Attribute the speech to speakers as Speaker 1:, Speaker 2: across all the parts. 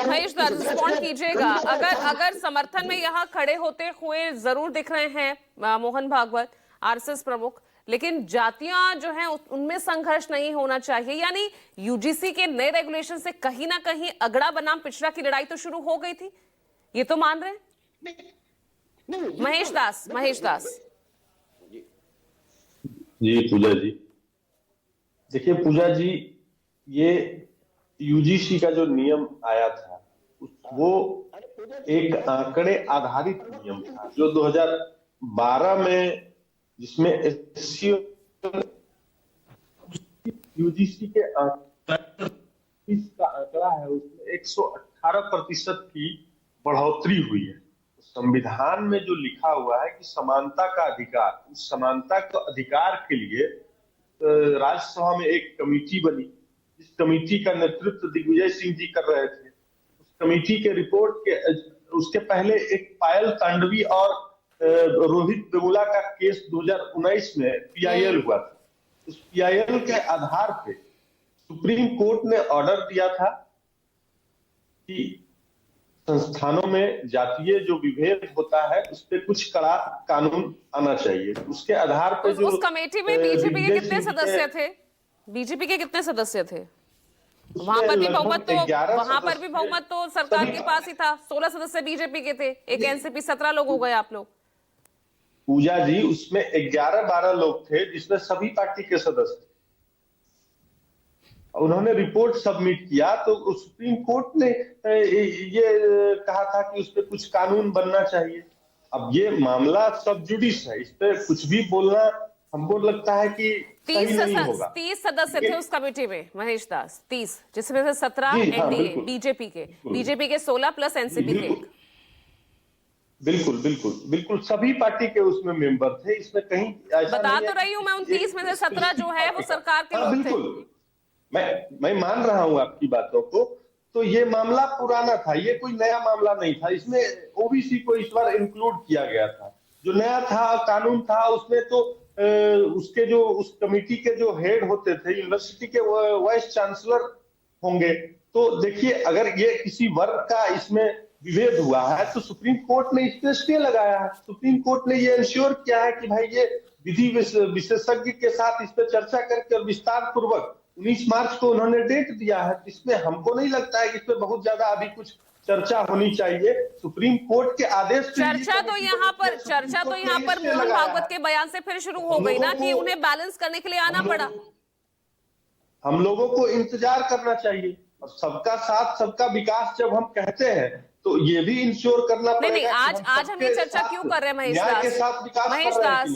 Speaker 1: महेश दास respond कीजिएगा। अगर समर्थन में यहाँ खड़े होते हुए जरूर दिख रहे हैं मोहन भागवत आरएसएस प्रमुख, लेकिन जातियां जो हैं उनमें संघर्ष नहीं होना चाहिए, यानी यूजीसी के नए रेगुलेशन से कहीं ना कहीं अगड़ा बनाम पिछड़ा की लड़ाई तो शुरू हो गई थी, ये तो मान रहे हैं महेश दास।
Speaker 2: जी पूजा जी, देखिए पूजा जी, ये यूजीसी का जो नियम आया था वो एक आंकड़े आधारित नियम था जो 2012 में, जिसमें यूजीसी के का आंकड़ा है उसमें 118% की बढ़ोतरी हुई है। संविधान में जो लिखा हुआ है कि समानता का अधिकार, उस समानता के अधिकार के लिए राज्यसभा में एक कमेटी बनी। इस कमेटी का नेतृत्व दिग्विजय सिंह जी कर रहे थे। उस कमेटी के रिपोर्ट के उसके पहले एक पायल तांडवी और रोहित वेमुला का केस 2019 में पीआईएल हुआ था। उस पीआईएल के आधार पे सुप्रीम कोर्ट ने ऑर्डर दिया था कि संस्थानों में जातीय जो विभेद होता है उस पर कुछ कड़ा कानून आना चाहिए। उसके आधार पर जो
Speaker 1: उस कमेटी में बीजेपी के कितने सदस्य थे? बीजेपी के कितने सदस्य थे? वहां पर भी बहुमत तो सरकार के पास ही था। 16 सदस्य बीजेपी के थे, एक एनसीपी, 17 लोग हो गए आप लोग।
Speaker 2: पूजा जी, उसमें 11-12 लोग थे जिसमें सभी पार्टी के सदस्य थे। उन्होंने रिपोर्ट सबमिट किया तो सुप्रीम कोर्ट ने ये कहा था कि उस पर कुछ कानून बनना चाहिए। अब ये मामला सब जुडिस है, इस पे कुछ भी बोलना हमको लगता है कि
Speaker 1: 30 सदस्य थे उस कमेटी में महेश दास, 30, जिसमें से 17 एनडीए बीजेपी के 16 प्लस एनसीपी के।
Speaker 2: बिल्कुल सभी पार्टी के उसमें मेंबर थे। इसमें कहीं
Speaker 1: बता तो रही हूं मैं, उन 30 में से 17 जो है वो सरकार के लोग थे।
Speaker 2: मैं मान रहा हूं आपकी बातों को। तो ये मामला पुराना था, ये कोई नया मामला नहीं था। इसमें ओबीसी को इस बार इंक्लूड किया गया था। जो नया था कानून था उसमें तो उसके जो उस कमेटी के जो हेड होते थे यूनिवर्सिटी के वाइस चांसलर होंगे। तो देखिए, अगर ये किसी वर्ग का इसमें विभेद हुआ है तो सुप्रीम कोर्ट ने इस पे स्टे लगाया है। सुप्रीम कोर्ट ने ये इंश्योर किया है कि भाई ये विधि विशेषज्ञ के साथ इस पे चर्चा करके और विस्तार पूर्वक 19 मार्च को उन्होंने डेट दिया है। इसमें हमको नहीं लगता है कि इसमें बहुत ज्यादा अभी कुछ चर्चा होनी चाहिए। सुप्रीम कोर्ट के आदेश से
Speaker 1: चर्चा तो यहाँ पर मोहन भागवत के बयान से फिर शुरू हो गई ना कि उन्हें बैलेंस करने के लिए आना पड़ा।
Speaker 2: हम लोगों को इंतजार करना चाहिए और सबका साथ सबका विकास जब हम कहते हैं तो ये भी इंश्योर करना पड़ेगा।
Speaker 1: नहीं, आज हम ये चर्चा क्यों कर रहे हैं महेश दास?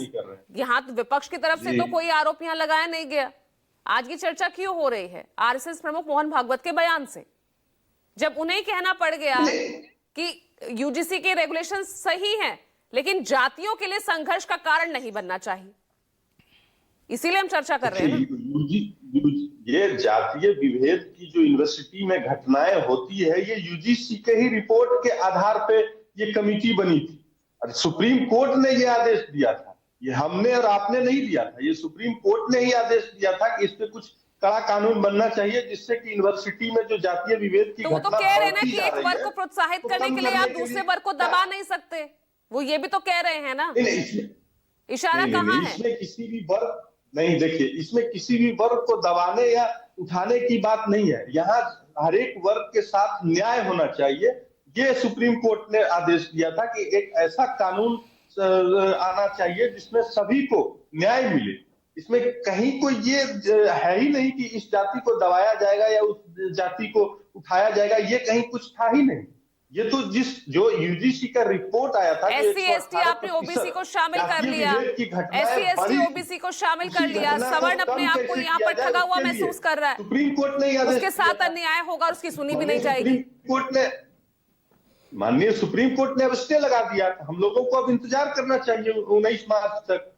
Speaker 1: यहाँ विपक्ष की तरफ से तो कोई आरोप यहाँ लगाया नहीं गया। आज की चर्चा क्यों हो रही है आरएसएस प्रमुख मोहन भागवत के बयान से, जब उन्हें कहना पड़ गया कि यूजीसी के रेगुलेशन सही हैं लेकिन जातियों के लिए संघर्ष का कारण नहीं बनना चाहिए, इसीलिए हम चर्चा कर रहे हैं।
Speaker 2: ये जातीय विभेद की जो यूनिवर्सिटी में घटनाएं होती है ये यूजीसी के ही रिपोर्ट के आधार पे ये कमेटी बनी थी और सुप्रीम कोर्ट ने ये आदेश दिया था। ये हमने और आपने नहीं दिया था, ये सुप्रीम कोर्ट ने ही आदेश दिया था कि इस पे कुछ कड़ा कानून बनना चाहिए जिससे कि यूनिवर्सिटी में जो जातीय विभेद की
Speaker 1: तो वो तो कह रहे हैं ना कि एक वर्ग को प्रोत्साहित करने के लिए आप दूसरे वर्ग को दबा नहीं सकते, वो ये भी तो कह रहे हैं ना। इशारा कहाँ है?
Speaker 2: इसमें किसी भी वर्ग नहीं, देखिए इसमें किसी भी वर्ग को दबाने या उठाने की बात नहीं है। यहाँ हर एक वर्ग के साथ न्याय होना चाहिए। ये सुप्रीम कोर्ट ने आदेश दिया था कि एक ऐसा कानून आना चाहिए जिसमें सभी को न्याय मिले। इसमें कहीं कोई ये है ही नहीं कि इस जाति को दबाया जाएगा या उस जाति को उठाया जाएगा, ये कहीं कुछ था ही नहीं। ये तो जो यूजीसी का रिपोर्ट आया था,
Speaker 1: एससी एसटी आपने ओबीसी को शामिल कर लिया, एससी एसटी ओबीसी को शामिल कर लिया, सवर्ण अपने आप को यहाँ पर ठगा हुआ महसूस कर रहा है।
Speaker 2: सुप्रीम कोर्ट ने
Speaker 1: उसके साथ अन्याय होगा, उसकी सुनी भी नहीं जाएगी।
Speaker 2: माननीय सुप्रीम कोर्ट ने अब स्टे लगा दिया। हम लोगों को अब इंतजार करना चाहिए 19 मार्च तक।